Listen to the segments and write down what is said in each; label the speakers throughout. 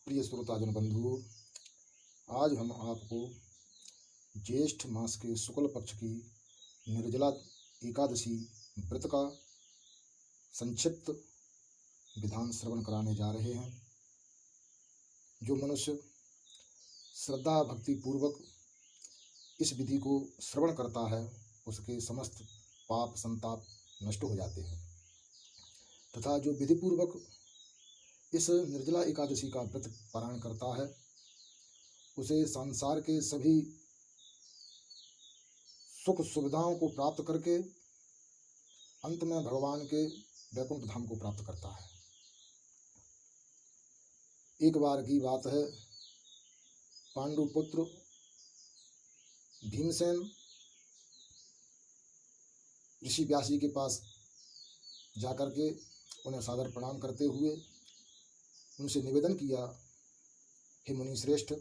Speaker 1: प्रिय श्रोताजन बंधुओं, आज हम आपको ज्येष्ठ मास के शुक्ल पक्ष की निर्जला एकादशी व्रत का संक्षिप्त विधान श्रवण कराने जा रहे हैं। जो मनुष्य श्रद्धा भक्ति पूर्वक इस विधि को श्रवण करता है उसके समस्त पाप संताप नष्ट हो जाते हैं तथा जो विधि पूर्वक इस निर्जला एकादशी का व्रत पारायण करता है उसे संसार के सभी सुख सुविधाओं को प्राप्त करके अंत में भगवान के वैकुंठ धाम को प्राप्त करता है। एक बार की बात है, पांडुपुत्र भीमसेन ऋषि व्यास जी के पास जाकर के उन्हें सादर प्रणाम करते हुए उनसे निवेदन किया, हे मुनि श्रेष्ठ,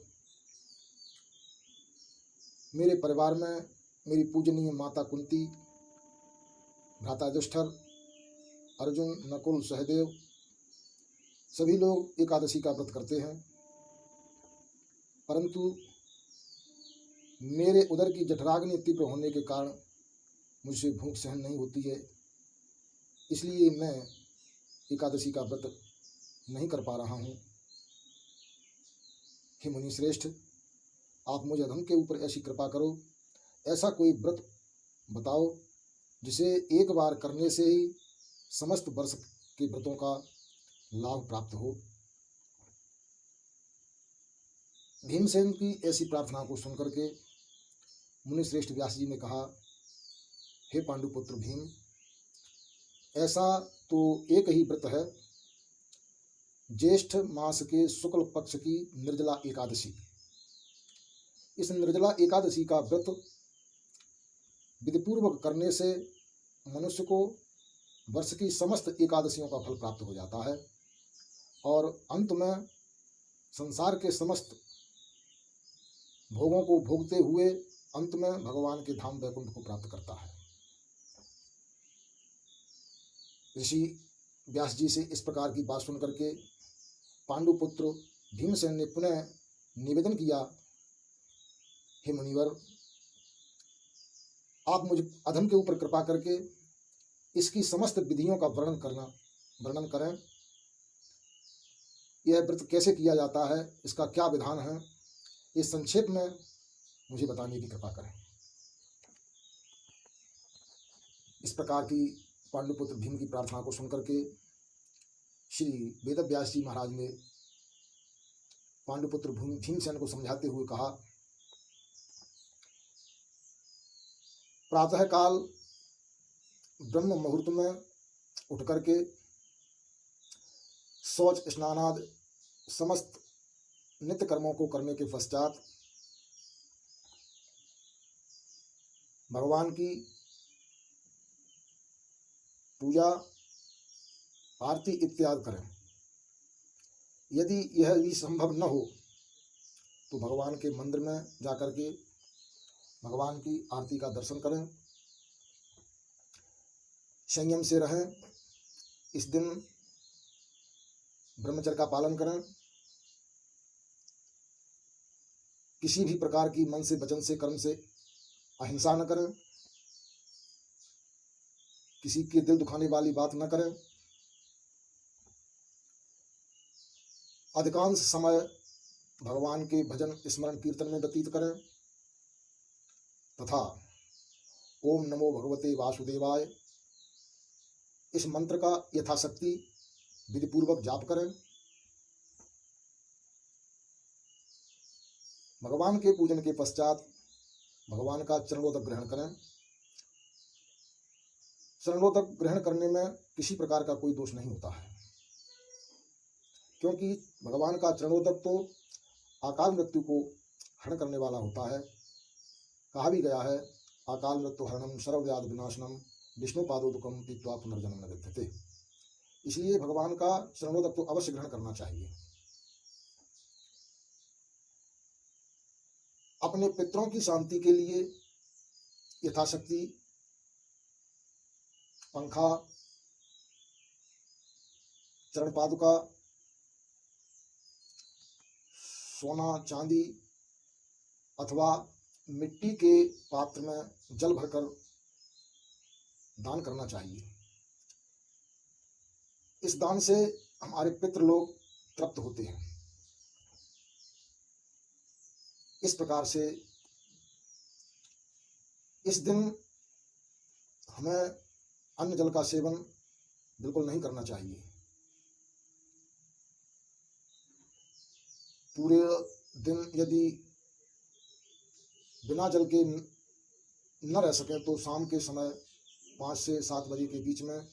Speaker 1: मेरे परिवार में मेरी पूजनीय माता कुंती, भ्राता युधिष्ठिर, अर्जुन, नकुल, सहदेव सभी लोग एकादशी का व्रत करते हैं, परंतु मेरे उदर की जठराग्नि तीव्र होने के कारण मुझसे भूख सहन नहीं होती है, इसलिए मैं एकादशी का व्रत नहीं कर पा रहा हूँ। हे मुनि श्रेष्ठ, आप मुझे अधम के ऊपर ऐसी कृपा करो, ऐसा कोई व्रत बताओ जिसे एक बार करने से ही समस्त वर्ष के व्रतों का लाभ प्राप्त हो। भीमसेन की ऐसी प्रार्थना को सुनकर के मुनि श्रेष्ठ व्यास जी ने कहा, हे पांडुपुत्र भीम, ऐसा तो एक ही व्रत है, ज्येष्ठ मास के शुक्ल पक्ष की निर्जला एकादशी। इस निर्जला एकादशी का व्रत विधिपूर्वक करने से मनुष्य को वर्ष की समस्त एकादशियों का फल प्राप्त हो जाता है और अंत में संसार के समस्त भोगों को भोगते हुए अंत में भगवान के धाम वैकुंठ को प्राप्त करता है। ऋषि व्यास जी से इस प्रकार की बात सुनकर के पांडुपुत्र भीमसेन ने पुनः निवेदन किया, हे मुनिवर, आप मुझ अधम के ऊपर कृपा करके इसकी समस्त विधियों का वर्णन करें। यह व्रत कैसे किया जाता है, इसका क्या विधान है, इस संक्षेप में मुझे बताने की कृपा करें। इस प्रकार की पांडुपुत्र भीम की प्रार्थना को सुनकर के श्री वेदव्यास जी महाराज ने पांडुपुत्र भीमसेन को समझाते हुए कहा, प्रातः काल ब्रह्म मुहूर्त में उठ करके शौच स्नानादि समस्त नित्य कर्मों को करने के पश्चात भगवान की पूजा आरती इत्यादि करें। यदि यह भी संभव न हो तो भगवान के मंदिर में जाकर के भगवान की आरती का दर्शन करें। संयम से रहें, इस दिन ब्रह्मचर्य का पालन करें, किसी भी प्रकार की मन से वचन से कर्म से अहिंसा न करें, किसी के दिल दुखाने वाली बात न करें, अधिकांश समय भगवान के भजन स्मरण कीर्तन में व्यतीत करें तथा ओम नमो भगवते वासुदेवाय इस मंत्र का यथाशक्ति विधिपूर्वक जाप करें। भगवान के पूजन के पश्चात भगवान का चरणोदक ग्रहण करें। चरणोदक ग्रहण करने में किसी प्रकार का कोई दोष नहीं होता है, क्योंकि भगवान का चरणोदक तो अकाल मृत्यु को हरण करने वाला होता है। कहा भी गया है, अकाल मृत्यु हरणम सर्वव्याधि विनाशनम विष्णु पादोदकम पीत्वा पुनर्जन्म न विद्यते। इसलिए भगवान का चरणोदक तो अवश्य ग्रहण करना चाहिए। अपने पितरों की शांति के लिए यथाशक्ति पंखा, चरण पादुका सोना चांदी अथवा मिट्टी के पात्र में जल भरकर दान करना चाहिए। इस दान से हमारे पितृ लोग तृप्त होते हैं। इस प्रकार से इस दिन हमें अन्न जल का सेवन बिल्कुल नहीं करना चाहिए। पूरे दिन यदि बिना जल के न रह सकें तो शाम के समय 5 से 7 बजे के बीच में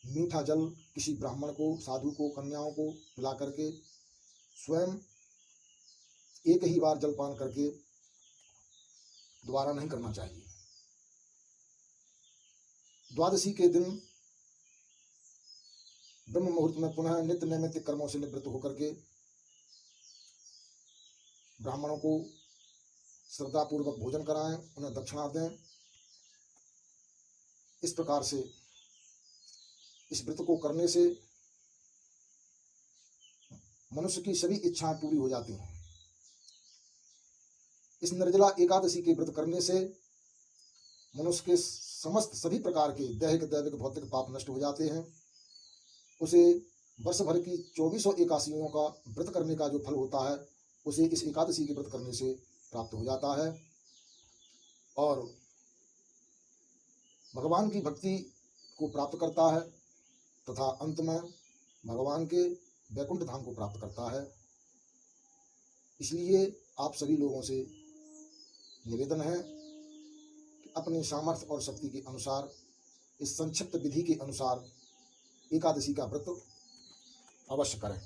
Speaker 1: मीठा जल किसी ब्राह्मण को, साधु को, कन्याओं को पिला करके स्वयं एक ही बार जलपान करके दोबारा नहीं करना चाहिए। द्वादशी के दिन ब्रह्म मुहूर्त में पुनः नित्य नैमित्तिक कर्मों से निवृत्त होकर के ब्राह्मणों को श्रद्धापूर्वक भोजन कराएं, उन्हें दक्षिणा दें। इस प्रकार से इस व्रत को करने से मनुष्य की सभी इच्छाएं पूरी हो जाती हैं। इस निर्जला एकादशी के व्रत करने से मनुष्य के समस्त सभी प्रकार के दैहिक, दैविक, भौतिक पाप नष्ट हो जाते हैं। उसे वर्ष भर की 2400 एकादशियों का व्रत करने का जो फल होता है उसे इस एकादशी के व्रत करने से प्राप्त हो जाता है और भगवान की भक्ति को प्राप्त करता है तथा अंत में भगवान के वैकुंठ धाम को प्राप्त करता है। इसलिए आप सभी लोगों से निवेदन है कि अपने सामर्थ्य और शक्ति के अनुसार इस संक्षिप्त विधि के अनुसार एकादशी का व्रत अवश्य करें।